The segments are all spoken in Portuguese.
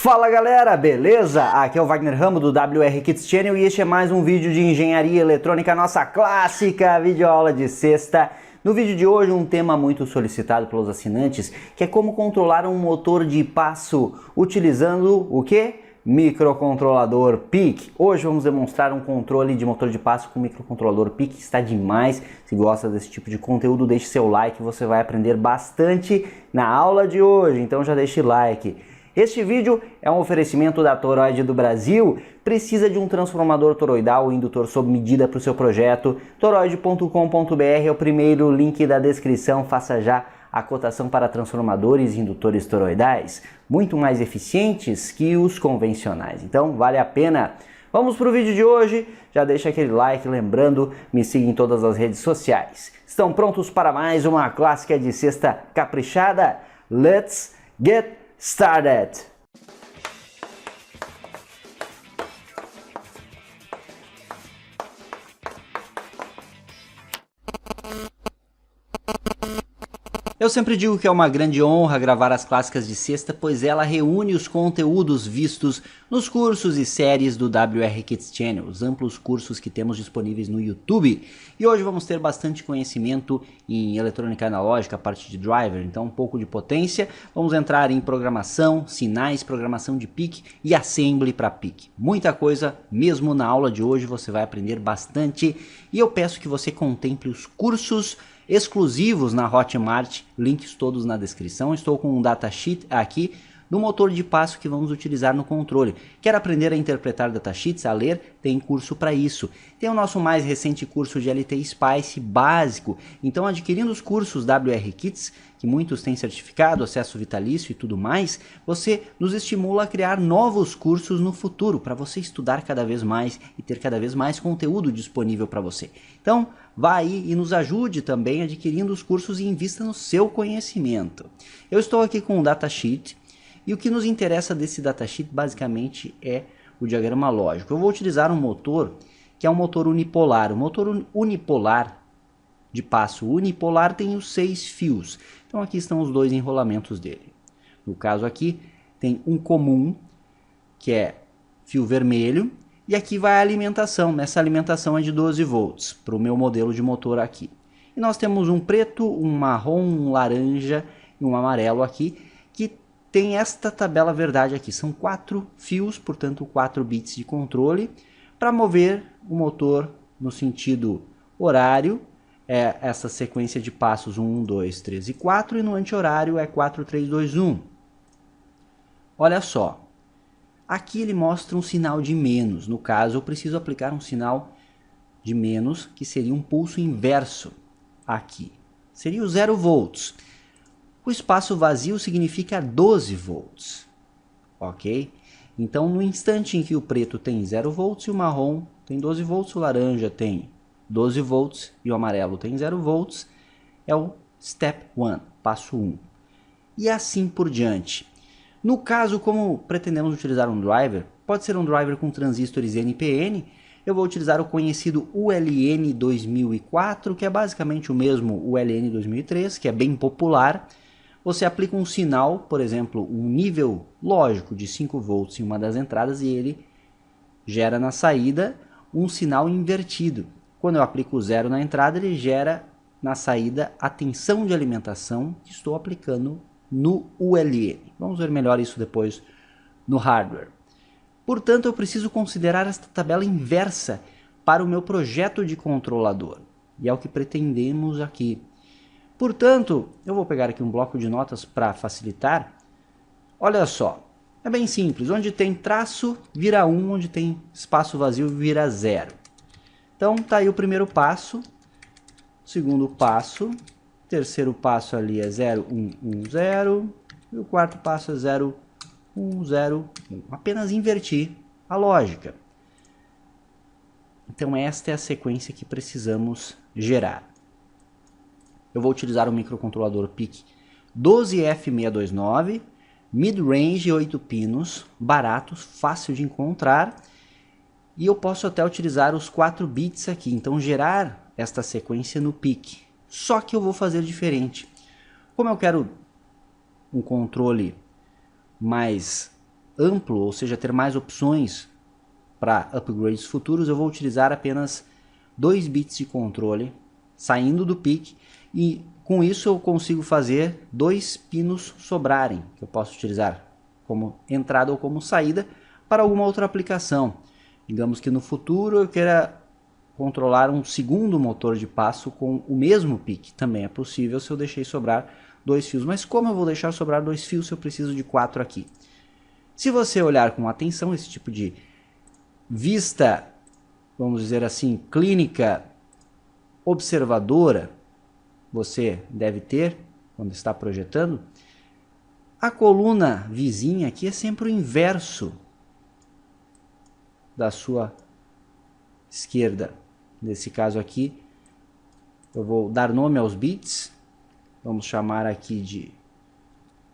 Fala galera, beleza? Aqui é o Wagner Ramo do WR Kids Channel e este é mais um vídeo de engenharia eletrônica, nossa clássica videoaula de sexta. No vídeo de hoje um tema muito solicitado pelos assinantes, que é como controlar um motor de passo utilizando o quê? Microcontrolador PIC. Hoje vamos demonstrar um controle de motor de passo com microcontrolador PIC, está demais. Se gosta desse tipo de conteúdo, deixe seu like, você vai aprender bastante na aula de hoje, então já deixe like. Este vídeo é um oferecimento da Toroid do Brasil. Precisa de um transformador toroidal ou indutor sob medida para o seu projeto? Toroid.com.br é o primeiro link da descrição. Faça já a cotação para transformadores e indutores toroidais, muito mais eficientes que os convencionais. Então vale a pena. Vamos para o vídeo de hoje. Já deixa aquele like, lembrando, me siga em todas as redes sociais. Estão prontos para mais uma clássica de sexta caprichada? Let's get started! Eu sempre digo que é uma grande honra gravar as clássicas de sexta, pois ela reúne os conteúdos vistos nos cursos e séries do WR Kids Channel, os amplos cursos que temos disponíveis no YouTube. E hoje vamos ter bastante conhecimento em eletrônica analógica, a parte de driver, então um pouco de potência. Vamos entrar em programação, sinais, programação de PIC e assembly para PIC. Muita coisa mesmo na aula de hoje, você vai aprender bastante. E eu peço que você contemple os cursos exclusivos na Hotmart, links todos na descrição. Estou com um datasheet aqui no motor de passo que vamos utilizar no controle. Quer aprender a interpretar datasheets, a ler? Tem curso para isso. Tem o nosso mais recente curso de LT Spice básico. Então, adquirindo os cursos WR Kits, que muitos têm certificado, acesso vitalício e tudo mais, você nos estimula a criar novos cursos no futuro, para você estudar cada vez mais e ter cada vez mais conteúdo disponível para você. Então, vá aí e nos ajude também adquirindo os cursos e invista no seu conhecimento. Eu estou aqui com um datasheet. E o que nos interessa desse datasheet basicamente é o diagrama lógico. Eu vou utilizar um motor que é um motor unipolar. O motor unipolar, de passo unipolar, tem os 6 fios. Então aqui estão os 2 enrolamentos dele. No caso aqui tem um comum, que é fio vermelho, e aqui vai a alimentação. Essa alimentação é de 12 volts para o meu modelo de motor aqui. E nós temos um preto, um marrom, um laranja e um amarelo aqui, que tem esta tabela verdade aqui. São 4 fios, portanto 4 bits de controle, para mover o motor no sentido horário. É essa sequência de passos 1, 2, 3 e 4, e no anti-horário é 4, 3, 2, 1. Olha só, aqui ele mostra um sinal de menos. No caso, eu preciso aplicar um sinal de menos, que seria um pulso inverso aqui. Seria o 0 volts. O espaço vazio significa 12 volts, ok? Então, no instante em que o preto tem 0 volts e o marrom tem 12 volts, o laranja tem 12 volts e o amarelo tem 0 volts, é o Step 1, passo 1. E assim por diante. No caso, como pretendemos utilizar um driver, pode ser um driver com transistores NPN, eu vou utilizar o conhecido ULN 2004, que é basicamente o mesmo ULN 2003, que é bem popular. Você aplica um sinal, por exemplo, um nível lógico de 5 volts em uma das entradas e ele gera na saída um sinal invertido. Quando eu aplico o 0 na entrada, ele gera na saída a tensão de alimentação que estou aplicando no ULN. Vamos ver melhor isso depois no hardware. Portanto, eu preciso considerar esta tabela inversa para o meu projeto de controlador. E é o que pretendemos aqui. Portanto, eu vou pegar aqui um bloco de notas para facilitar. Olha só, é bem simples. Onde tem traço, vira 1. Onde tem espaço vazio, vira 0. Então, tá aí o primeiro passo. Segundo passo. Terceiro passo ali é 0, 1, 1, 0. E o quarto passo é 0, 1, 0, 1. Apenas invertir a lógica. Então, esta é a sequência que precisamos gerar. Eu vou utilizar o microcontrolador PIC 12F629, mid-range 8 pinos, baratos, fácil de encontrar. E eu posso até utilizar os 4 bits aqui, então gerar esta sequência no PIC. Só que eu vou fazer diferente. Como eu quero um controle mais amplo, ou seja, ter mais opções para upgrades futuros, eu vou utilizar apenas 2 bits de controle saindo do PIC, e com isso eu consigo fazer 2 pinos sobrarem, que eu posso utilizar como entrada ou como saída para alguma outra aplicação. Digamos que no futuro eu queira controlar um segundo motor de passo com o mesmo PIC. Também é possível se eu deixei sobrar 2 fios. Mas como eu vou deixar sobrar 2 fios se eu preciso de 4 aqui? Se você olhar com atenção, esse tipo de vista, vamos dizer assim, clínica observadora, você deve ter quando está projetando, a coluna vizinha aqui é sempre o inverso da sua esquerda. Nesse caso aqui, eu vou dar nome aos bits. Vamos chamar aqui de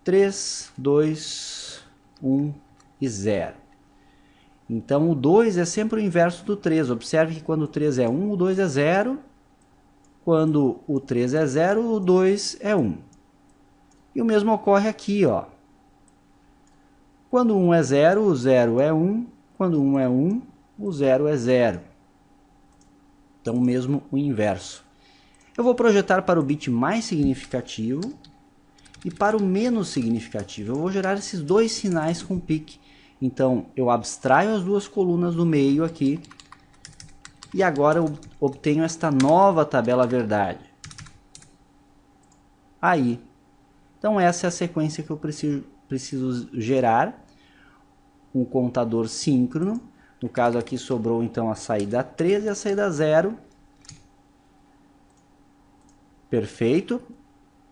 3, 2, 1 e 0. Então o 2 é sempre o inverso do 3. Observe que quando o 3 é 1, o 2 é 0. Quando o 3 é 0, o 2 é 1. E o mesmo ocorre aqui, ó. Quando 1 é 0, o 0 é 1. Quando 1 é 1, o 0 é 0. Então, mesmo o inverso. Eu vou projetar para o bit mais significativo e para o menos significativo. Eu vou gerar esses 2 sinais com PIC. Então, eu abstraio as 2 colunas do meio aqui. E agora eu obtenho esta nova tabela verdade. Aí. Então, essa é a sequência que eu preciso gerar. Um contador síncrono. No caso aqui sobrou então a saída 3 e a saída 0. Perfeito.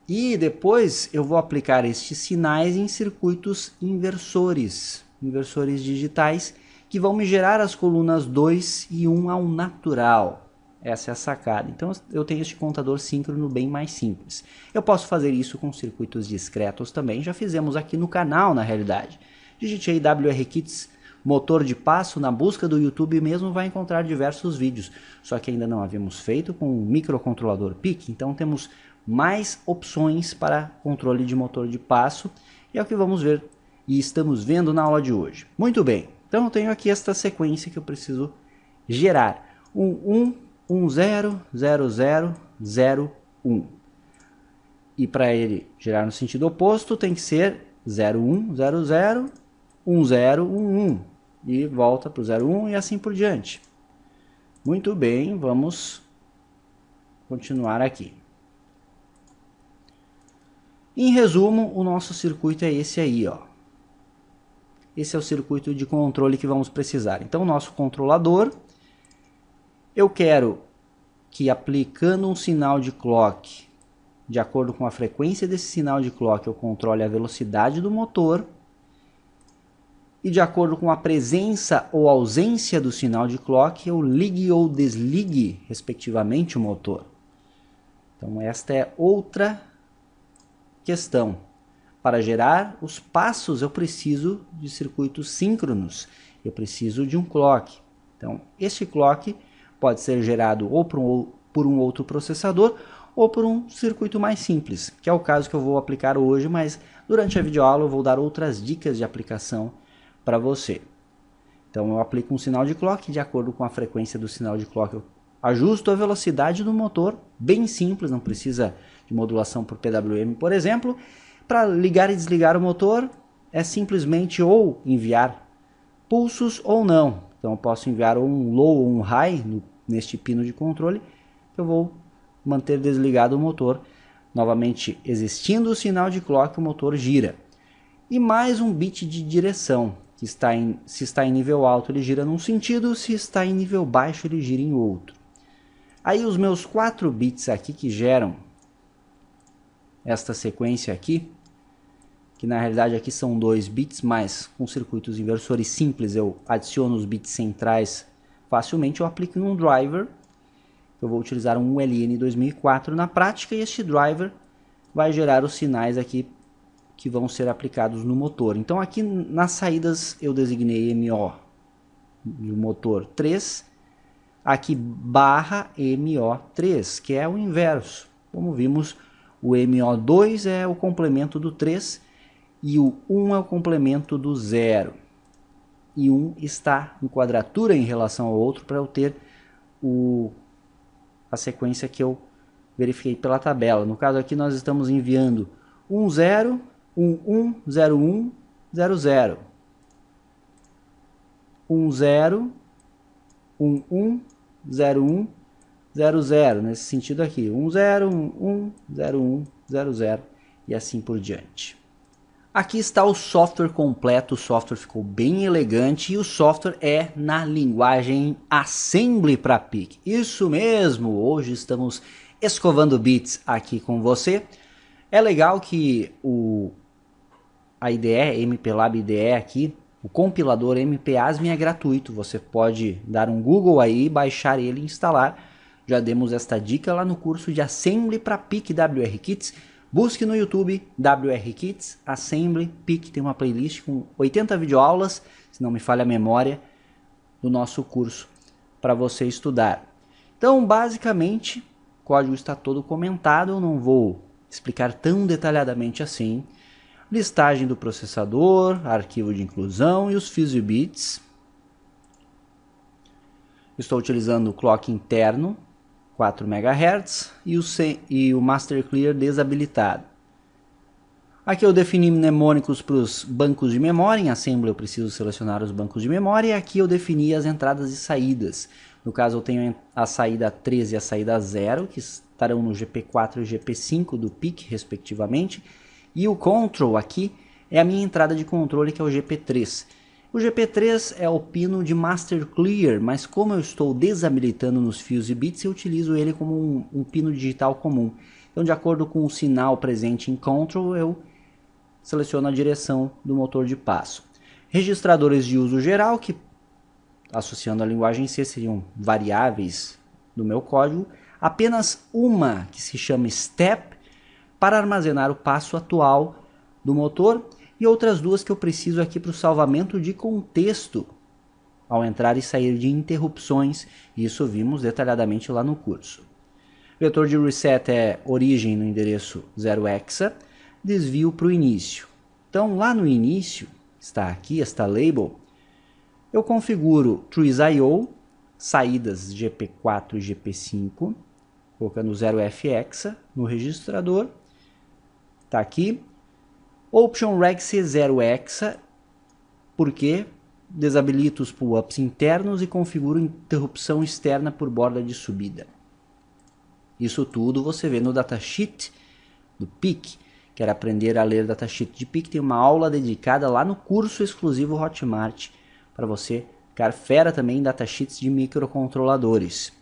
E depois eu vou aplicar estes sinais em circuitos inversores. Inversores digitais que vão me gerar as colunas 2 e 1 ao natural. Essa é a sacada. Então eu tenho este contador síncrono bem mais simples. Eu posso fazer isso com circuitos discretos também. Já fizemos aqui no canal, na realidade. Digite aí WRKits motor de passo na busca do YouTube mesmo, vai encontrar diversos vídeos. Só que ainda não havíamos feito com o microcontrolador PIC, então temos mais opções para controle de motor de passo. E é o que vamos ver e estamos vendo na aula de hoje. Muito bem, então eu tenho aqui esta sequência que eu preciso gerar. 1, 1, 0, 0, 0, 0, 1. E para ele gerar no sentido oposto tem que ser 0, 1, 0, 0, 1, 0, 1, 1. E volta para o 0, 1 e assim por diante. Muito bem, vamos continuar aqui. Em resumo, o nosso circuito é esse aí, ó. Esse é o circuito de controle que vamos precisar. Então, o nosso controlador, eu quero que aplicando um sinal de clock, de acordo com a frequência desse sinal de clock, eu controle a velocidade do motor. E de acordo com a presença ou ausência do sinal de clock, eu ligue ou desligue, respectivamente, o motor. Então, esta é outra questão. Para gerar os passos, eu preciso de circuitos síncronos. Eu preciso de um clock. Então, este clock pode ser gerado ou por um outro processador ou por um circuito mais simples, que é o caso que eu vou aplicar hoje, mas durante a videoaula eu vou dar outras dicas de aplicação para você. Então eu aplico um sinal de clock, de acordo com a frequência do sinal de clock eu ajusto a velocidade do motor, bem simples, não precisa de modulação por PWM, por exemplo. Para ligar e desligar o motor é simplesmente ou enviar pulsos ou não. Então eu posso enviar um low ou um high neste pino de controle, eu vou manter desligado o motor. Novamente, existindo o sinal de clock, o motor gira. E mais um bit de direção. Que se está em nível alto, ele gira num sentido, se está em nível baixo, ele gira em outro. Aí os meus 4 bits aqui que geram esta sequência aqui, que na realidade aqui são 2 bits, mas com circuitos inversores simples eu adiciono os bits centrais facilmente, eu aplico em um driver. Eu vou utilizar um ULN 2004 na prática e este driver vai gerar os sinais aqui que vão ser aplicados no motor. Então aqui nas saídas eu designei MO do motor 3, aqui barra MO3, que é o inverso. Como vimos, o MO2 é o complemento do 3 e o 1 é o complemento do 0. E 1 está em quadratura em relação ao outro para eu ter a sequência que eu verifiquei pela tabela. No caso aqui nós estamos enviando 1, 0, 1, 1, 0, 1, 0, 0. 1, 0, 1, 1, 0, 1, 0, 0. Nesse sentido aqui. 1, 0, 1, 1, 0, 1, 0, 0. E assim por diante. Aqui está o software completo. O software ficou bem elegante. E o software é na linguagem Assembly para PIC. Isso mesmo. Hoje estamos escovando bits aqui com você. É legal que a IDE, MPLAB IDE aqui, o compilador MPASM é gratuito. Você pode dar um Google aí, baixar ele e instalar. Já demos esta dica lá no curso de Assembly para PIC WRKits. Busque no YouTube WRKits, Assembly, PIC. Tem uma playlist com 80 videoaulas, se não me falha a memória, do nosso curso para você estudar. Então, basicamente, o código está todo comentado. Eu não vou explicar tão detalhadamente assim. Listagem do processador, arquivo de inclusão e os fuse bits. Estou utilizando o clock interno, 4 MHz, e o Master Clear desabilitado. Aqui eu defini mnemônicos para os bancos de memória. Em Assembly eu preciso selecionar os bancos de memória. E aqui eu defini as entradas e saídas. No caso eu tenho a saída 13 e a saída 0, que estarão no GP4 e GP5 do PIC, respectivamente. E o control aqui é a minha entrada de controle, que é o GP3. O GP3 é o pino de Master Clear, mas como eu estou desabilitando nos fuse bits, eu utilizo ele como um pino digital comum. Então, de acordo com o sinal presente em control, eu seleciono a direção do motor de passo. Registradores de uso geral, que associando a linguagem C seriam variáveis do meu código. Apenas uma que se chama step, para armazenar o passo atual do motor, e outras duas que eu preciso aqui para o salvamento de contexto ao entrar e sair de interrupções. Isso vimos detalhadamente lá no curso. Vetor de reset é origem no endereço 0hexa, desvio para o início. Então lá no início, está aqui esta label, eu configuro TrueIO, saídas GP4 e GP5, colocando 0fhexa no registrador. Está aqui. Option Rex 0hexa, porque desabilito os pull-ups internos e configuro interrupção externa por borda de subida. Isso tudo você vê no datasheet do PIC. Quer aprender a ler datasheet de PIC? Tem uma aula dedicada lá no curso exclusivo Hotmart, para você ficar fera também em datasheets de microcontroladores.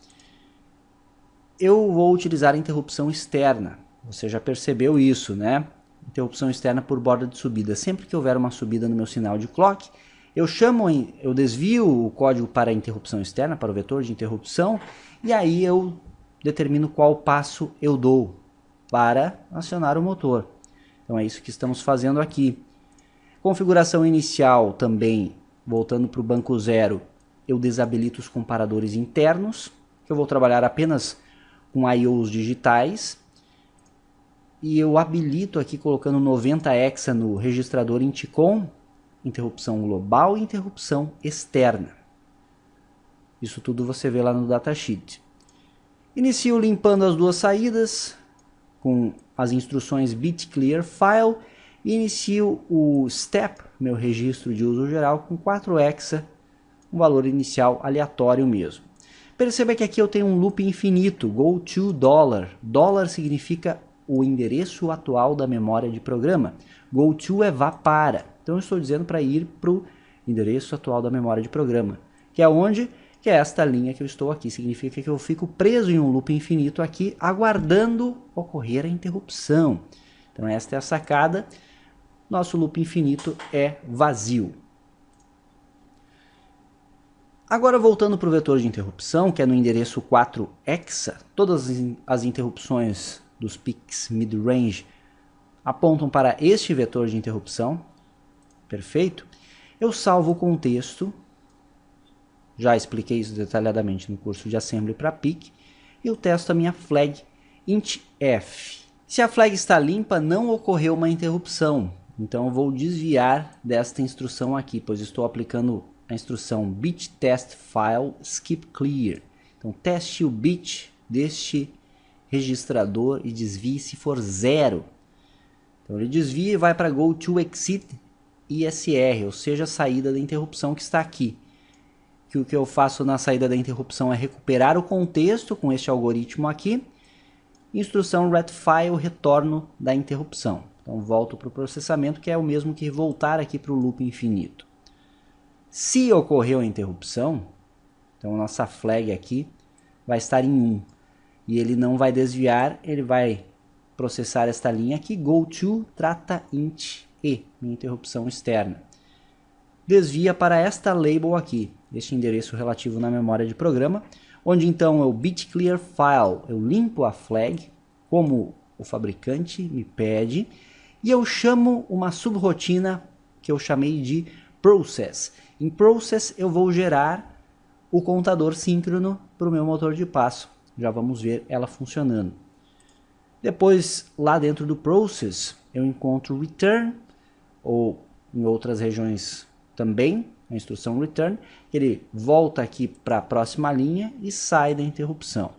Eu vou utilizar a interrupção externa. Você já percebeu isso, né? Interrupção externa por borda de subida. Sempre que houver uma subida no meu sinal de clock, eu desvio o código para a interrupção externa, para o vetor de interrupção, e aí eu determino qual passo eu dou para acionar o motor. Então é isso que estamos fazendo aqui. Configuração inicial também, voltando para o banco 0, eu desabilito os comparadores internos, que eu vou trabalhar apenas com IOs digitais. E eu habilito aqui colocando 90 hexa no registrador Inticom, interrupção global e interrupção externa. Isso tudo você vê lá no datasheet. Inicio limpando as duas saídas com as instruções bit clear file e inicio o step, meu registro de uso geral, com 4 hexa, um valor inicial aleatório mesmo. Perceba que aqui eu tenho um loop infinito, go to $. Dólar significa o endereço atual da memória de programa. Go to é vá para. Então eu estou dizendo para ir para o endereço atual da memória de programa. Que é onde? Que é esta linha que eu estou aqui. Significa que eu fico preso em um loop infinito aqui, aguardando ocorrer a interrupção. Então esta é a sacada. Nosso loop infinito é vazio. Agora voltando para o vetor de interrupção, que é no endereço 4hexa, todas as interrupções dos PICs mid-range apontam para este vetor de interrupção. Perfeito? Eu salvo o contexto, já expliquei isso detalhadamente no curso de Assembly para PIC, e eu testo a minha flag int f. Se a flag está limpa, não ocorreu uma interrupção. Então eu vou desviar desta instrução aqui, pois estou aplicando a instrução bit test file skip clear. Então teste o bit deste registrador e desvie se for 0. Então ele desvia e vai para go to exit ISR, ou seja, a saída da interrupção que está aqui. Que o que eu faço na saída da interrupção é recuperar o contexto com este algoritmo aqui. Instrução retfile, o retorno da interrupção. Então volto para o processamento, que é o mesmo que voltar aqui para o loop infinito. Se ocorreu a interrupção, então nossa flag aqui vai estar em 1. E ele não vai desviar, ele vai processar esta linha aqui, goTo trata int e, minha interrupção externa. Desvia para esta label aqui, este endereço relativo na memória de programa, onde então eu bit clear file, eu limpo a flag, como o fabricante me pede, e eu chamo uma subrotina que eu chamei de process. Em process eu vou gerar o contador síncrono para o meu motor de passo. Já vamos ver ela funcionando. Depois, lá dentro do process, eu encontro return, ou em outras regiões também, a instrução return, ele volta aqui para a próxima linha e sai da interrupção.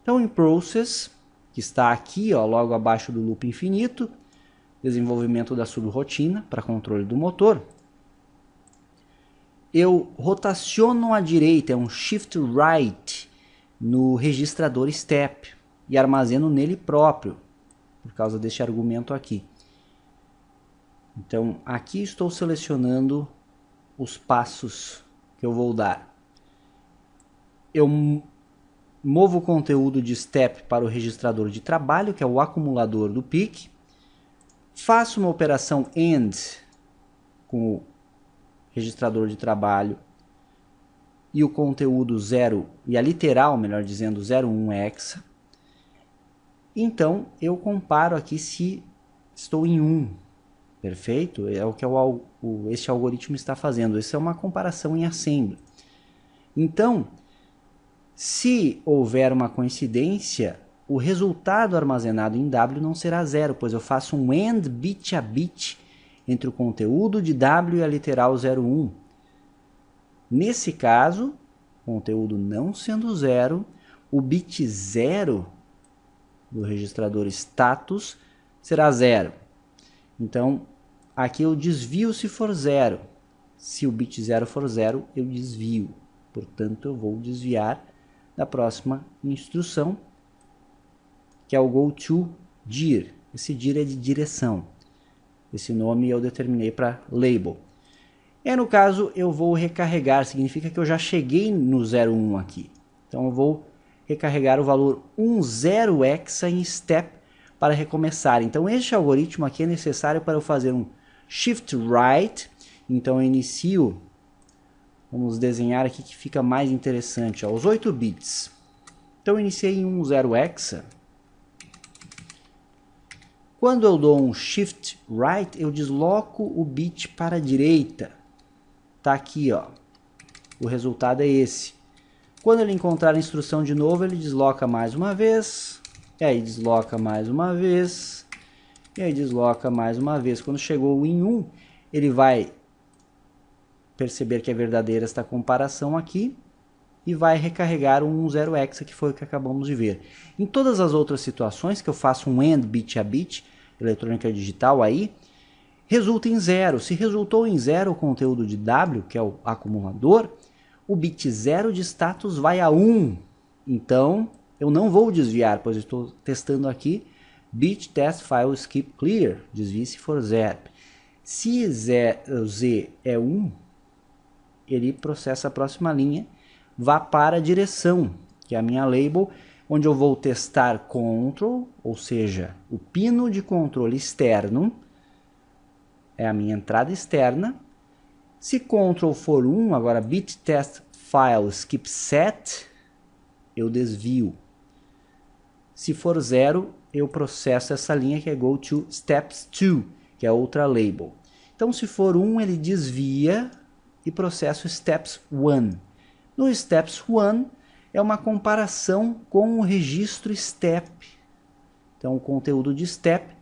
Então, em process, que está aqui, ó, logo abaixo do loop infinito, desenvolvimento da subrotina para controle do motor, eu rotaciono à direita, é um shift right, no registrador step, e armazeno nele próprio, por causa deste argumento aqui. Então, aqui estou selecionando os passos que eu vou dar. Eu movo o conteúdo de step para o registrador de trabalho, que é o acumulador do PIC. Faço uma operação AND com o registrador de trabalho e o conteúdo 0, e a literal, melhor dizendo, 01 hexa. Então, eu comparo aqui se estou em 1. Perfeito? É o que este algoritmo está fazendo. Isso é uma comparação em assembly. Então, se houver uma coincidência, o resultado armazenado em W não será 0, pois eu faço um AND bit a bit entre o conteúdo de W e a literal 01. Nesse caso, conteúdo não sendo 0, o bit 0 do registrador status será 0. Então, aqui eu desvio se for 0. Se o bit 0 for 0, eu desvio. Portanto, eu vou desviar da próxima instrução, que é o goToDir. Esse dir é de direção. Esse nome eu determinei para label. E no caso, eu vou recarregar, significa que eu já cheguei no 01 aqui. Então, eu vou recarregar o valor 10 hexa em step para recomeçar. Então, este algoritmo aqui é necessário para eu fazer um shift right. Então, eu inicio, vamos desenhar aqui que fica mais interessante, ó, os 8 bits. Então, eu iniciei em 10 hexa. Quando eu dou um shift right, eu desloco o bit para a direita. Tá aqui, ó. O resultado é esse. Quando ele encontrar a instrução de novo, ele desloca mais uma vez, e aí desloca mais uma vez, e aí desloca mais uma vez. Quando chegou em 1, ele vai perceber que é verdadeira esta comparação aqui, e vai recarregar um 10 hexa, que foi o que acabamos de ver. Em todas as outras situações que eu faço um AND bit a bit, eletrônica digital aí, resulta em 0. Se resultou em 0 o conteúdo de W, que é o acumulador, o bit 0 de status vai a 1. Então, eu não vou desviar, pois eu estou testando aqui bit test file skip clear, desvie se for 0. Se Z é 1, ele processa a próxima linha, vá para a direção, que é a minha label, onde eu vou testar control, ou seja, o pino de controle externo, é a minha entrada externa. Se control for 1, agora bit test file skip set, eu desvio. Se for 0, eu processo essa linha que é go to steps 2, que é outra label. Então, se for 1, ele desvia e processa o steps 1. No steps 1 é uma comparação com o registro step. Então, o conteúdo de step,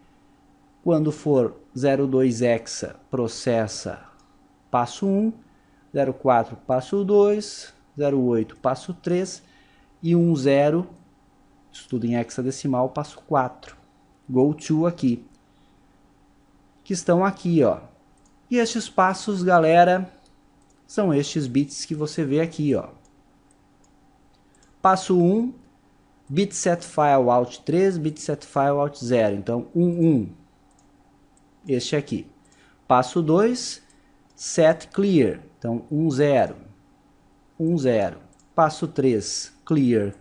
quando for 02 hexa processa passo 1, 04 passo 2, 08 passo 3 e 10, isso tudo em hexadecimal, passo 4. Go to aqui, que estão aqui, ó. E estes passos, galera, são estes bits que você vê aqui, ó. Passo 1, bit set file out 3, bit set file out 0. Então, 1. Este aqui. Passo 2, set clear. Então, 10. Passo 3, clear,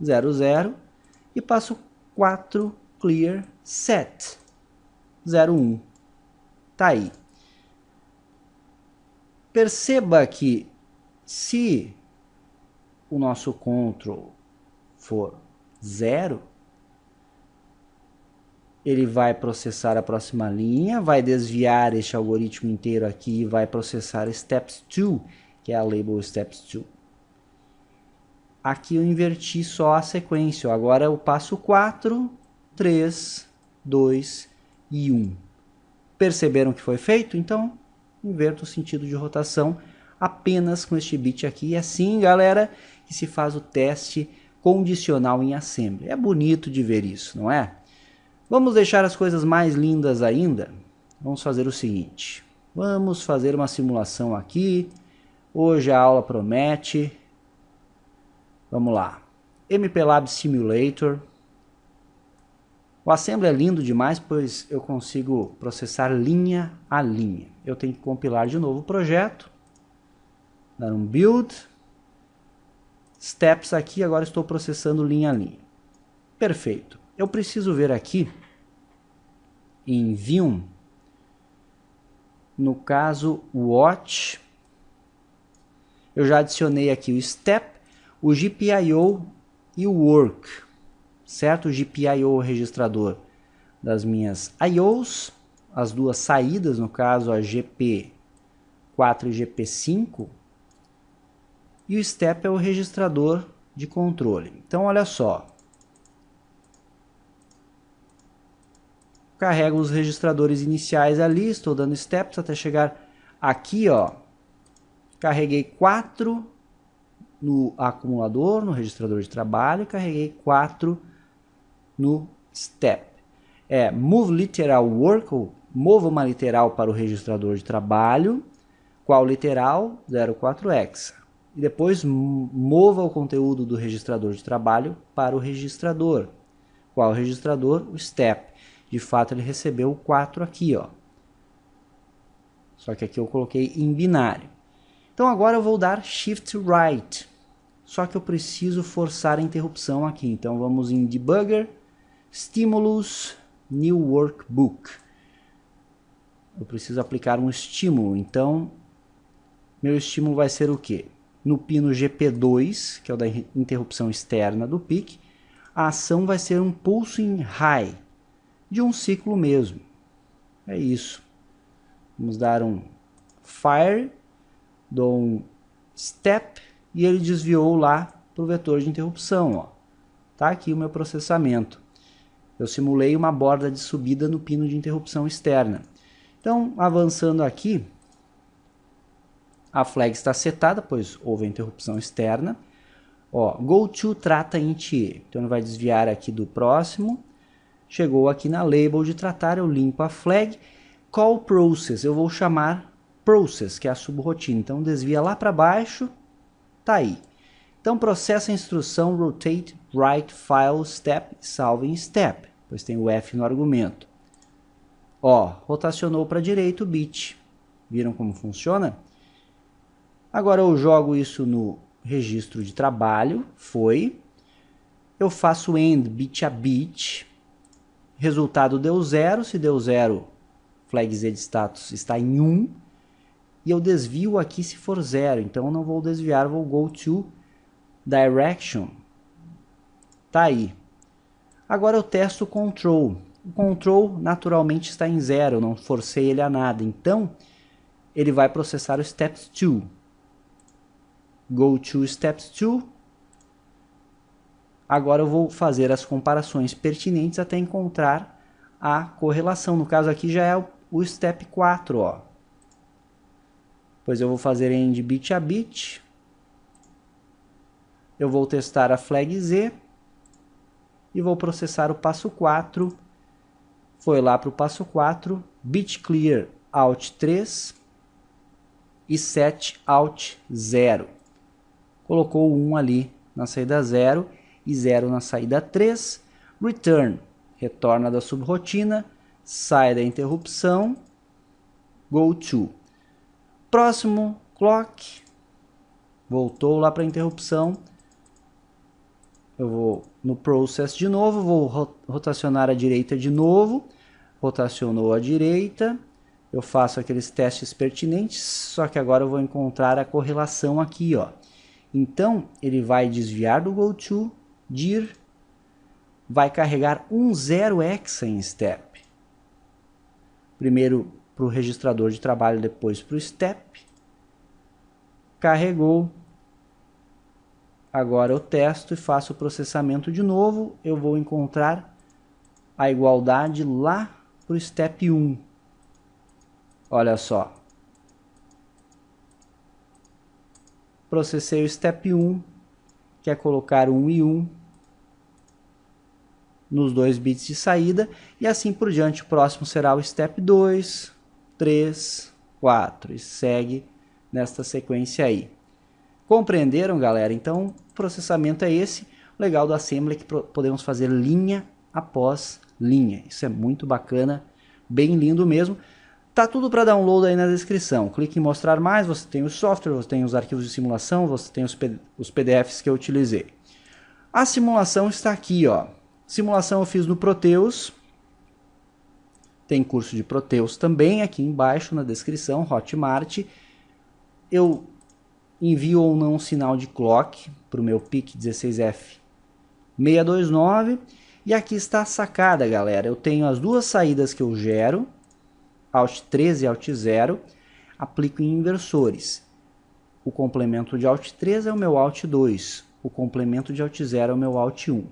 00. E passo 4, clear, set, 01. Tá aí. Perceba que se o nosso control for 0, ele vai processar a próxima linha, vai desviar este algoritmo inteiro aqui e vai processar steps 2, que é a label steps 2. Aqui eu inverti só a sequência, ó. Agora eu passo 4, 3, 2 e 1. Perceberam o que foi feito? Então, inverto o sentido de rotação apenas com este bit aqui. E assim, galera, que se faz o teste condicional em assembly. É bonito de ver isso, não é? Vamos deixar as coisas mais lindas ainda? Vamos fazer o seguinte. Vamos fazer uma simulação aqui. Hoje a aula promete. Vamos lá. MPLAB Simulator. O Assembly é lindo demais, pois eu consigo processar linha a linha. Eu tenho que compilar de novo o projeto. Dar um build. Steps aqui, agora estou processando linha a linha. Perfeito. Eu preciso ver aqui, em Vim, no caso Watch, eu já adicionei aqui o Step, o GPIO e o Work, certo? O GPIO é o registrador das minhas IOs, as duas saídas, no caso a GP4 e GP5, e o Step é o registrador de controle. Então, olha só. Carrego os registradores iniciais ali, estou dando steps até chegar aqui, ó. Carreguei 4 no acumulador, no registrador de trabalho, carreguei 4 no step. Move literal work, ou mova uma literal para o registrador de trabalho. Qual literal? 04 hexa. E depois mova o conteúdo do registrador de trabalho para o registrador. Qual registrador? O step. De fato, ele recebeu o 4 aqui, ó. Só que aqui eu coloquei em binário. Então agora eu vou dar Shift Right. Só que eu preciso forçar a interrupção aqui. Então vamos em Debugger, Stimulus, New Workbook. Eu preciso aplicar um estímulo. Então, meu estímulo vai ser o quê? No pino GP2, que é o da interrupção externa do PIC, a ação vai ser um pulso em High, de um ciclo mesmo. É isso. Vamos dar um Fire, dou um Step, e ele desviou lá para o vetor de interrupção. Ó. Tá aqui o meu processamento. Eu simulei uma borda de subida no pino de interrupção externa. Então, avançando aqui, a flag está setada, pois houve a interrupção externa. Ó, GoTo trata int e. Então, ele vai desviar aqui do próximo. Chegou aqui na label de tratar, eu limpo a flag. Call process, eu vou chamar process, que é a subrotina. Então, desvia lá para baixo, tá aí. Então, processa a instrução rotate right file step, salve em step, pois tem o F no argumento. Ó, rotacionou para a direita o bit. Viram como funciona? Agora eu jogo isso no registro de trabalho, foi. Eu faço end bit a bit. Resultado deu 0, se deu 0, flag Z de status está em 1. E eu desvio aqui se for 0, então eu não vou desviar, vou go to direction. Tá aí. Agora eu testo o control. O control naturalmente está em 0, eu não forcei ele a nada. Então, ele vai processar o steps 2. Go to steps 2. Agora eu vou fazer as comparações pertinentes até encontrar a correlação. No caso aqui já é o step 4, ó. Pois eu vou fazer end bit a bit. Eu vou testar a flag Z e vou processar o passo 4. Foi lá para o passo 4, bit clear out 3 e set out 0. Colocou 1 ali na saída 0 e 0 na saída 3. Return, retorna da subrotina, sai da interrupção, go to. Próximo clock, voltou lá para a interrupção. Eu vou no process de novo, vou rotacionar à direita de novo. Rotacionou à direita. Eu faço aqueles testes pertinentes, só que agora eu vou encontrar a correlação aqui, ó. Então, ele vai desviar do go to, dir, vai carregar um 0 hexa em step. Primeiro para o registrador de trabalho, depois para o step. Carregou. Agora eu testo e faço o processamento de novo. Eu vou encontrar a igualdade lá para o step 1. Olha só. Processei o step 1, que é colocar 1 e 1 nos 2 bits de saída. E assim por diante. O próximo será o step 2, 3, 4. E segue nesta sequência aí. Compreenderam, galera? Então, o processamento é esse. O legal do Assembly é que podemos fazer linha após linha. Isso é muito bacana, bem lindo mesmo. Tá tudo para download aí na descrição. Clique em mostrar mais, você tem o software, você tem os arquivos de simulação, você tem os PDFs que eu utilizei. A simulação está aqui, ó. Simulação eu fiz no Proteus. Tem curso de Proteus também aqui embaixo na descrição, Hotmart. Eu envio ou não um sinal de clock para o meu PIC 16F629. E aqui está a sacada, galera. Eu tenho as duas saídas que eu gero, Alt 3 e Alt 0, aplico em inversores. O complemento de Alt 3 é o meu Alt 2, o complemento de Alt 0 é o meu Alt 1.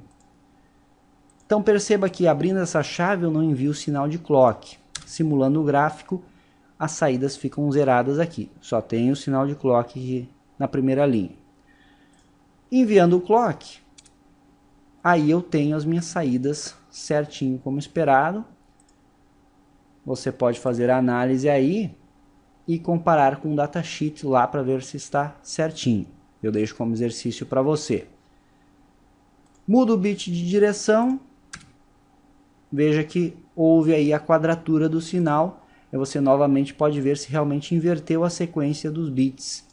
Então perceba que abrindo essa chave eu não envio o sinal de clock. Simulando o gráfico, as saídas ficam zeradas aqui. Só tem o sinal de clock na primeira linha. Enviando o clock, aí eu tenho as minhas saídas certinho como esperado. Você pode fazer a análise aí e comparar com o datasheet lá para ver se está certinho. Eu deixo como exercício para você. Muda o bit de direção. Veja que houve aí a quadratura do sinal. E você novamente pode ver se realmente inverteu a sequência dos bits.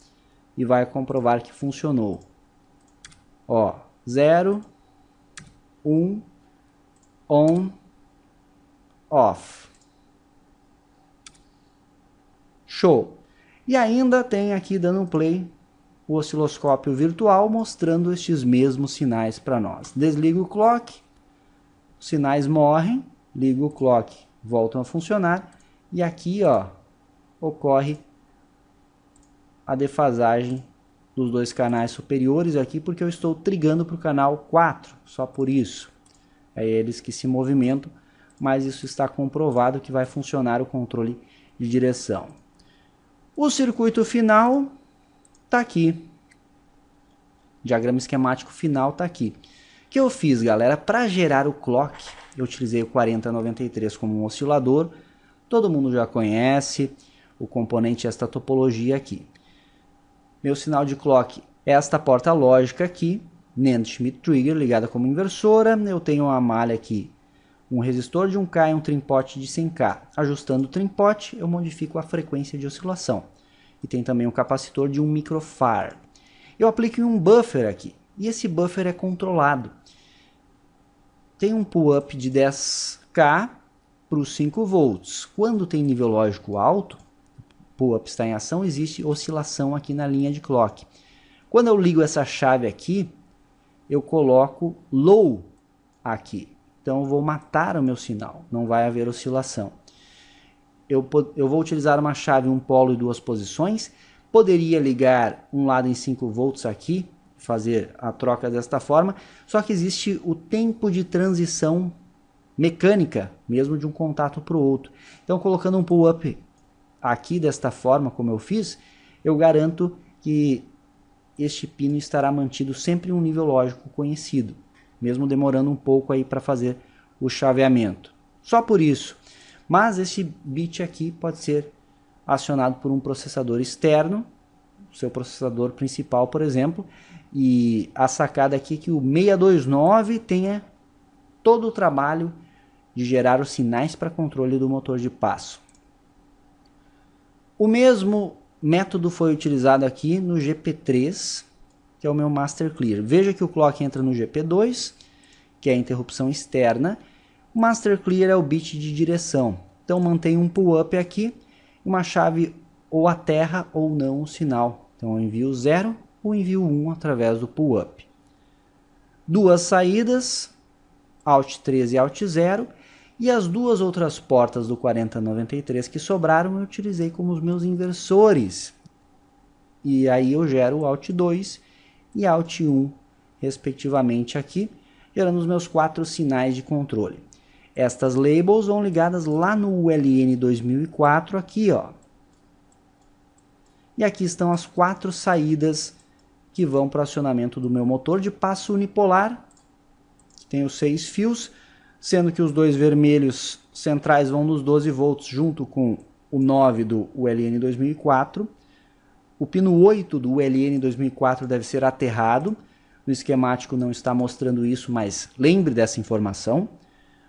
E vai comprovar que funcionou. Ó, 0, 1, on, off. Show! E ainda tem aqui dando um play o osciloscópio virtual mostrando estes mesmos sinais para nós. Desligo o clock, os sinais morrem, ligo o clock, voltam a funcionar e aqui, ó, ocorre a defasagem dos dois canais superiores aqui porque eu estou trigando para o canal 4, só por isso. É eles que se movimentam, mas isso está comprovado que vai funcionar o controle de direção. O circuito final está aqui. O diagrama esquemático final está aqui. O que eu fiz, galera? Para gerar o clock, eu utilizei o 4093 como um oscilador. Todo mundo já conhece o componente, esta topologia aqui. Meu sinal de clock é esta porta lógica aqui, NAND Schmitt Trigger, ligada como inversora. Eu tenho uma malha aqui, um resistor de 1K e um trimpote de 100K. Ajustando o trimpote, eu modifico a frequência de oscilação. E tem também um capacitor de 1 microfarad. Eu aplico um buffer aqui, e esse buffer é controlado. Tem um pull-up de 10K para os 5 volts. Quando tem nível lógico alto, pull-up está em ação, existe oscilação aqui na linha de clock. Quando eu ligo essa chave aqui, eu coloco low aqui. Então eu vou matar o meu sinal, não vai haver oscilação. Eu vou utilizar uma chave, um polo e duas posições. Poderia ligar um lado em 5 volts aqui, fazer a troca desta forma, só que existe o tempo de transição mecânica, mesmo de um contato para o outro. Então, colocando um pull-up aqui desta forma, como eu fiz, eu garanto que este pino estará mantido sempre em um nível lógico conhecido, mesmo demorando um pouco aí para fazer o chaveamento. Só por isso. Mas este bit aqui pode ser acionado por um processador externo, seu processador principal, por exemplo, e a sacada aqui é que o 629 tenha todo o trabalho de gerar os sinais para controle do motor de passo. O mesmo método foi utilizado aqui no GP3, que é o meu Master Clear. Veja que o clock entra no GP2, que é a interrupção externa. O Master Clear é o bit de direção. Então mantém um pull-up aqui, uma chave ou aterra ou não o sinal. Então eu envio 0 ou envio 1 através do pull-up. Duas saídas, Alt 3 e Alt 0. E as duas outras portas do 4093 que sobraram eu utilizei como os meus inversores. E aí eu gero o Alt 2 e Alt 1 respectivamente aqui, gerando os meus 4 sinais de controle. Estas labels vão ligadas lá no ULN 2004 aqui, ó. E aqui estão as 4 saídas que vão para o acionamento do meu motor de passo unipolar. Tenho 6 fios, sendo que os dois vermelhos centrais vão nos 12 volts junto com o 9 do ULN 2004. O pino 8 do ULN 2004 deve ser aterrado. No esquemático não está mostrando isso, mas lembre dessa informação.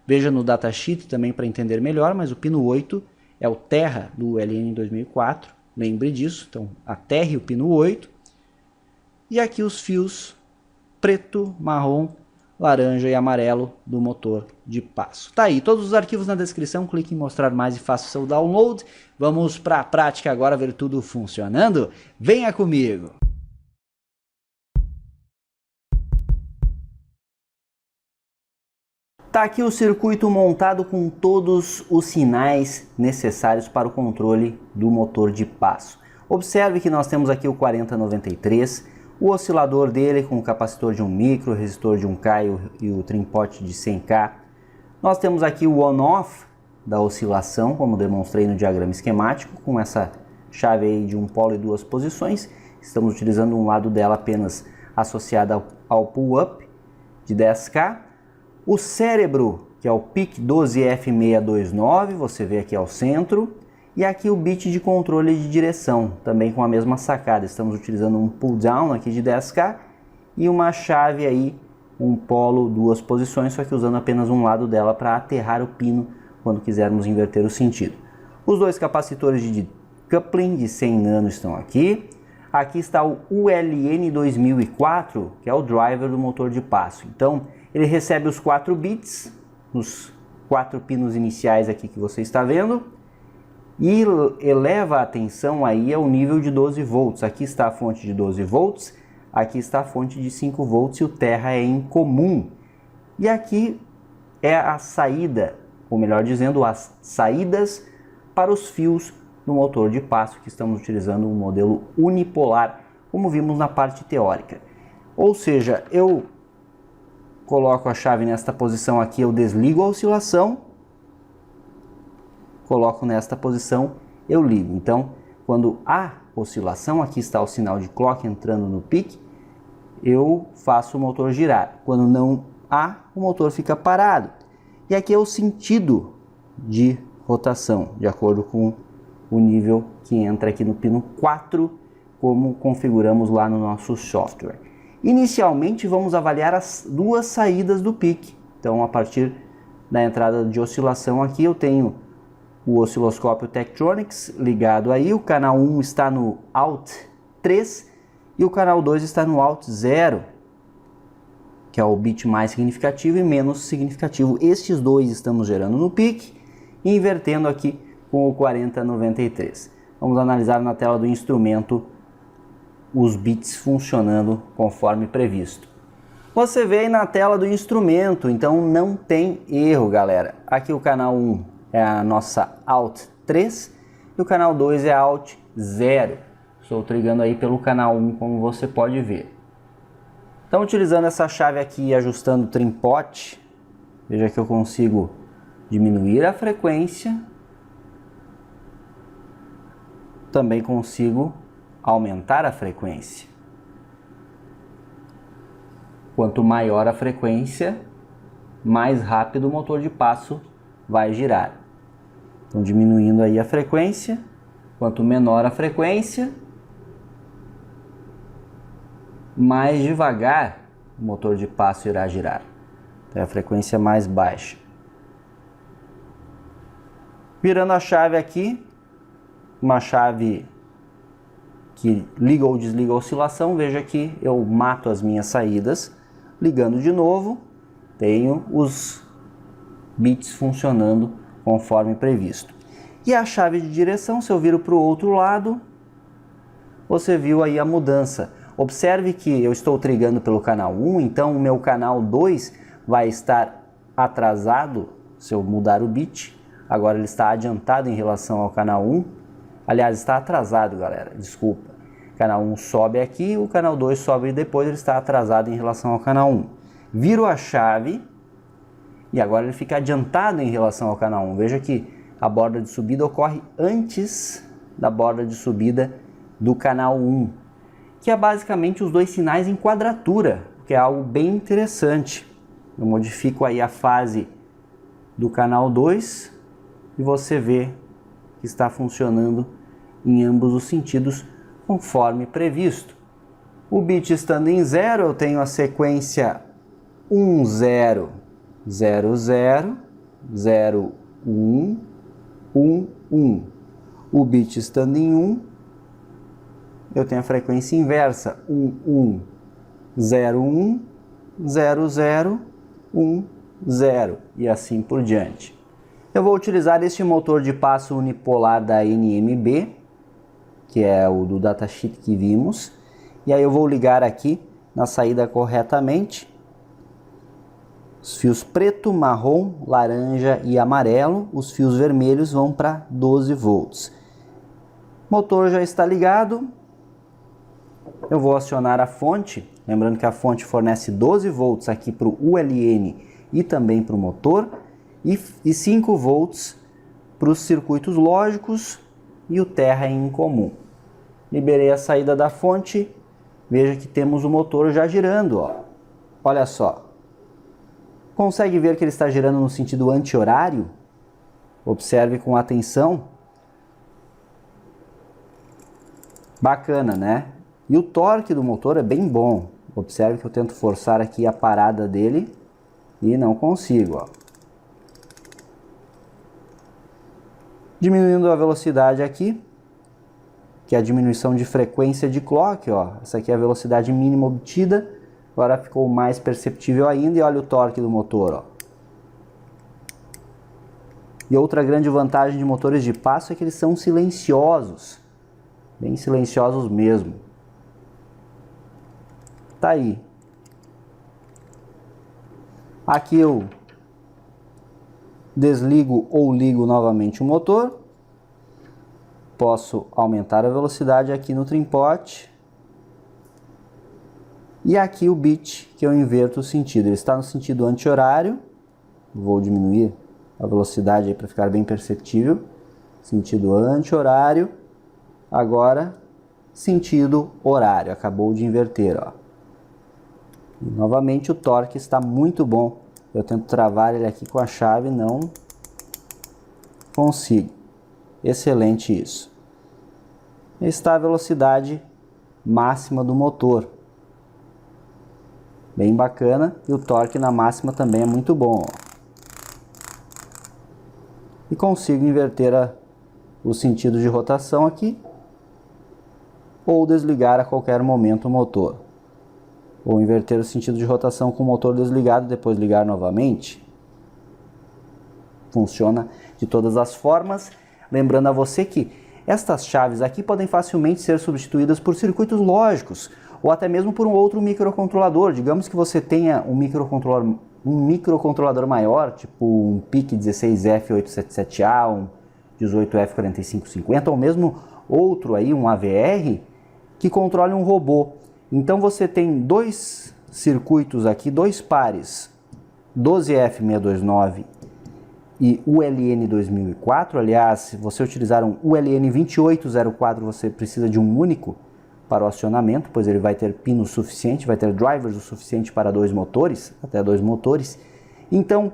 Veja no datasheet também para entender melhor, mas o pino 8 é o terra do ULN 2004. Lembre disso, então aterre o pino 8. E aqui os fios preto, marrom, laranja e amarelo do motor de passo. Tá aí, todos os arquivos na descrição, clique em mostrar mais e faça o seu download. Vamos para a prática agora, ver tudo funcionando? Venha comigo! Tá aqui o circuito montado com todos os sinais necessários para o controle do motor de passo. Observe que nós temos aqui o 4093, o oscilador dele com o capacitor de 1 micro, o resistor de 1K e o trim-pot de 100K. Nós temos aqui o on-off da oscilação, como demonstrei no diagrama esquemático, com essa chave aí de 1 polo e 2 posições. Estamos utilizando um lado dela apenas associado ao pull-up de 10K. O cérebro, que é o PIC 12F629, você vê aqui ao centro. E aqui o bit de controle de direção, também com a mesma sacada. Estamos utilizando um pull down aqui de 10K e uma chave aí, um polo, 2 posições, só que usando apenas um lado dela para aterrar o pino quando quisermos inverter o sentido. Os dois capacitores de coupling de 100 nano estão aqui. Aqui está o ULN 2004, que é o driver do motor de passo. Então ele recebe os 4 bits, os 4 pinos iniciais aqui que você está vendo. E eleva a atenção aí ao nível de 12 volts. Aqui está a fonte de 12 volts, aqui está a fonte de 5 volts e o terra é incomum. E aqui é a saída, ou melhor dizendo, as saídas para os fios do motor de passo, que estamos utilizando um modelo unipolar, como vimos na parte teórica. Ou seja, eu coloco a chave nesta posição aqui, eu desligo a oscilação, coloco nesta posição, eu ligo. Então, quando há oscilação, aqui está o sinal de clock entrando no PIC, eu faço o motor girar. Quando não há, o motor fica parado. E aqui é o sentido de rotação, de acordo com o nível que entra aqui no pino 4, como configuramos lá no nosso software. Inicialmente, vamos avaliar as 2 saídas do PIC. Então, a partir da entrada de oscilação aqui, eu tenho o osciloscópio Tektronix ligado aí, o canal 1 está no Alt 3 e o canal 2 está no Alt 0, que é o bit mais significativo e menos significativo. Estes dois estamos gerando no PIC e invertendo aqui com o 4093. Vamos analisar na tela do instrumento os bits funcionando conforme previsto. Você vê aí na tela do instrumento, então não tem erro, galera. Aqui o canal 1 é a nossa Alt 3 e o canal 2 é Alt 0. Estou trigando aí pelo canal 1, como você pode ver. Então, utilizando essa chave aqui e ajustando o trim-pot, veja que eu consigo diminuir a frequência, também consigo aumentar a frequência. Quanto maior a frequência, mais rápido o motor de passo vai girar. Então, diminuindo aí a frequência, quanto menor a frequência, mais devagar o motor de passo irá girar. Então, é a frequência mais baixa. Virando a chave aqui, uma chave que liga ou desliga a oscilação, veja que eu mato as minhas saídas. Ligando de novo, tenho os bits funcionando conforme previsto. E a chave de direção, se eu viro para o outro lado, você viu aí a mudança. Observe que eu estou trigando pelo canal 1, então o meu canal 2 vai estar atrasado se eu mudar o bit. Agora ele está adiantado em relação ao canal 1. Aliás, está atrasado, galera, desculpa. Canal 1 sobe aqui, o canal 2 sobe depois, ele está atrasado em relação ao canal 1. Viro a chave e agora ele fica adiantado em relação ao canal 1. Veja que a borda de subida ocorre antes da borda de subida do canal 1, que é basicamente os dois sinais em quadratura, que é algo bem interessante. Eu modifico aí a fase do canal 2 e você vê que está funcionando em ambos os sentidos conforme previsto. O bit estando em 0, eu tenho a sequência 1, 0, 0, 0, 0, 1, 1, 1. O bit estando em 1, eu tenho a frequência inversa 1, 1, 0, 1, 0, 0, 1, 0 e assim por diante. Eu vou utilizar este motor de passo unipolar da NMB, que é o do datasheet que vimos, e aí eu vou ligar aqui na saída corretamente os fios preto, marrom, laranja e amarelo. Os fios vermelhos vão para 12 volts. O motor já está ligado. Eu vou acionar a fonte, lembrando que a fonte fornece 12 volts aqui para o ULN e também para o motor, e 5 volts para os circuitos lógicos e o terra em comum. Liberei a saída da fonte, veja que temos o motor já girando, ó. Olha só. Consegue ver que ele está girando no sentido anti-horário? Observe com atenção. Bacana, né? E o torque do motor é bem bom. Observe que eu tento forçar aqui a parada dele e não consigo, ó. Diminuindo a velocidade aqui, que é a diminuição de frequência de clock, ó. Essa aqui é a velocidade mínima obtida, agora ficou mais perceptível ainda, e olha o torque do motor, ó. E outra grande vantagem de motores de passo é que eles são silenciosos, bem silenciosos mesmo. Tá aí. Aqui eu desligo ou ligo novamente o motor. Posso aumentar a velocidade aqui no trim-pot. E aqui o bit que eu inverto o sentido. Ele está no sentido anti-horário. Vou diminuir a velocidade para ficar bem perceptível. Sentido anti-horário. Agora, sentido horário. Acabou de inverter, ó. E novamente o torque está muito bom. Eu tento travar ele aqui com a chave, não consigo. Excelente isso. Está a velocidade máxima do motor. Bem bacana. E o torque na máxima também é muito bom, ó. E consigo inverter o sentido de rotação aqui. Ou desligar a qualquer momento o motor. Ou inverter o sentido de rotação com o motor desligado e depois ligar novamente. Funciona de todas as formas. Lembrando a você que estas chaves aqui podem facilmente ser substituídas por circuitos lógicos ou até mesmo por um outro microcontrolador. Digamos que você tenha um microcontrolador maior, tipo um PIC 16F877A, um 18F4550 ou mesmo outro aí, um AVR, que controle um robô. Então você tem dois circuitos aqui, dois pares, 12F629 e ULN 2004. Aliás, se você utilizar um ULN 2804, você precisa de um único para o acionamento, pois ele vai ter pino suficiente, vai ter drivers o suficiente para dois motores, até dois motores. Então,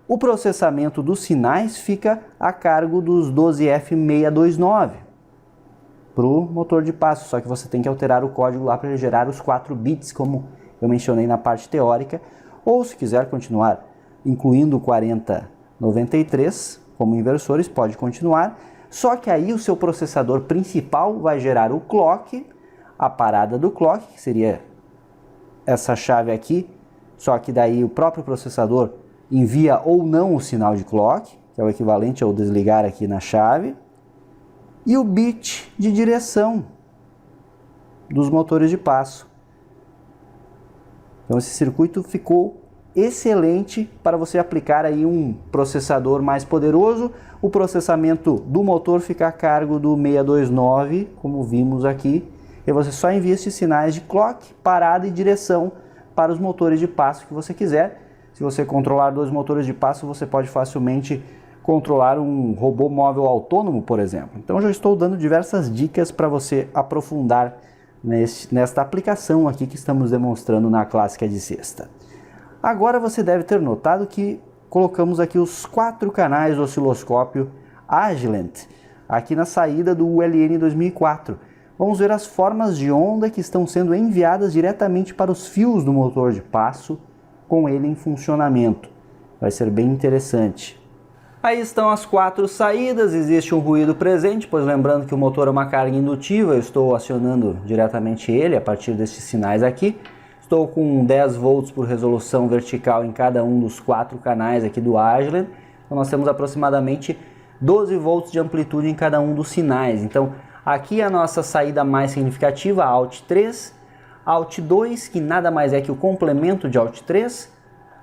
o processamento dos sinais fica a cargo dos 12F629 para o motor de passo, só que você tem que alterar o código lá para ele gerar os 4 bits, como eu mencionei na parte teórica, ou se quiser continuar incluindo o 4093 como inversores, pode continuar, só que aí o seu processador principal vai gerar o clock, a parada do clock, que seria essa chave aqui, só que daí o próprio processador envia ou não o sinal de clock, que é o equivalente ao desligar aqui na chave, e o bit de direção dos motores de passo. Então esse circuito ficou excelente para você aplicar aí um processador mais poderoso. O processamento do motor fica a cargo do 629, como vimos aqui, e você só envia esses sinais de clock, parada e direção para os motores de passo que você quiser. Se você controlar dois motores de passo, você pode facilmente controlar um robô móvel autônomo, por exemplo. Então já estou dando diversas dicas para você aprofundar nesta aplicação aqui que estamos demonstrando na clássica de sexta. Agora você deve ter notado que colocamos aqui os 4 canais do osciloscópio Agilent, aqui na saída do ULN 2004. Vamos ver as formas de onda que estão sendo enviadas diretamente para os fios do motor de passo com ele em funcionamento. Vai ser bem interessante. Aí estão as 4 saídas, existe um ruído presente, pois lembrando que o motor é uma carga indutiva, eu estou acionando diretamente ele a partir destes sinais aqui. Estou com 10 volts por resolução vertical em cada um dos 4 canais aqui do Agilent. Então nós temos aproximadamente 12 volts de amplitude em cada um dos sinais. Então aqui a nossa saída mais significativa, a Alt3, Alt2, que nada mais é que o complemento de Alt3,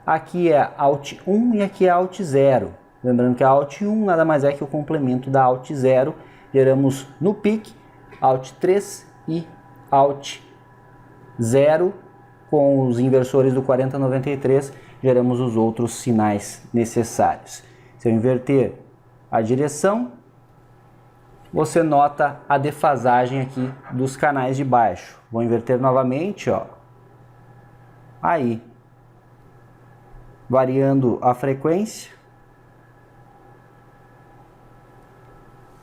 aqui é Alt1 e aqui é Alt0. Lembrando que a Alt1 nada mais é que o complemento da Alt0, geramos no PIC Alt3 e Alt0, com os inversores do 4093, geramos os outros sinais necessários. Se eu inverter a direção, você nota a defasagem aqui dos canais de baixo. Vou inverter novamente, ó. Aí, variando a frequência,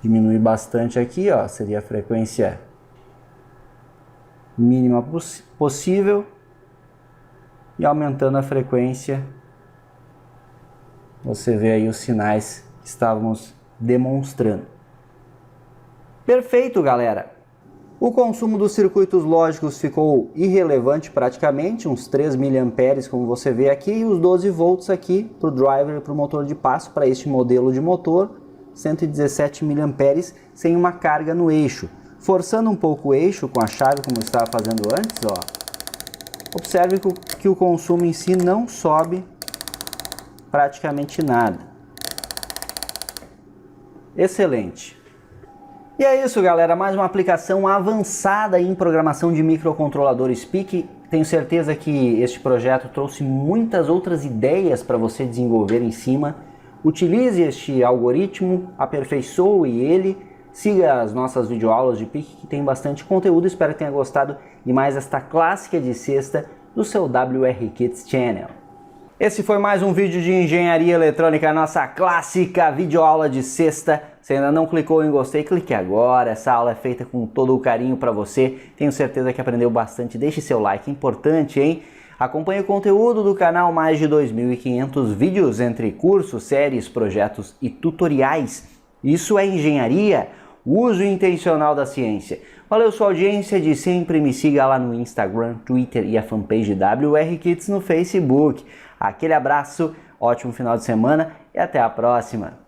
diminui bastante aqui, ó, seria a frequência mínima possível, e aumentando a frequência, você vê aí os sinais que estávamos demonstrando. Perfeito, galera! O consumo dos circuitos lógicos ficou irrelevante praticamente, uns 3 mA, como você vê aqui, e os 12 volts aqui para o driver e para o motor de passo, para este modelo de motor, 117 mA sem uma carga no eixo. Forçando um pouco o eixo com a chave, como eu estava fazendo antes, ó, observe que o consumo em si não sobe praticamente nada. Excelente! E é isso, galera, mais uma aplicação avançada em programação de microcontroladores PIC. Tenho certeza que este projeto trouxe muitas outras ideias para você desenvolver em cima. Utilize este algoritmo, aperfeiçoe ele, siga as nossas videoaulas de PIC que tem bastante conteúdo. Espero que tenha gostado de mais esta clássica de sexta do seu WR Kids Channel. Esse foi mais um vídeo de engenharia eletrônica, nossa clássica videoaula de sexta. Se ainda não clicou em gostei, clique agora. Essa aula é feita com todo o carinho para você. Tenho certeza que aprendeu bastante. Deixe seu like, importante, hein? Acompanhe o conteúdo do canal, mais de 2.500 vídeos entre cursos, séries, projetos e tutoriais. Isso é engenharia, uso intencional da ciência. Valeu sua audiência de sempre, me siga lá no Instagram, Twitter e a fanpage WR Kids no Facebook. Aquele abraço, ótimo final de semana e até a próxima!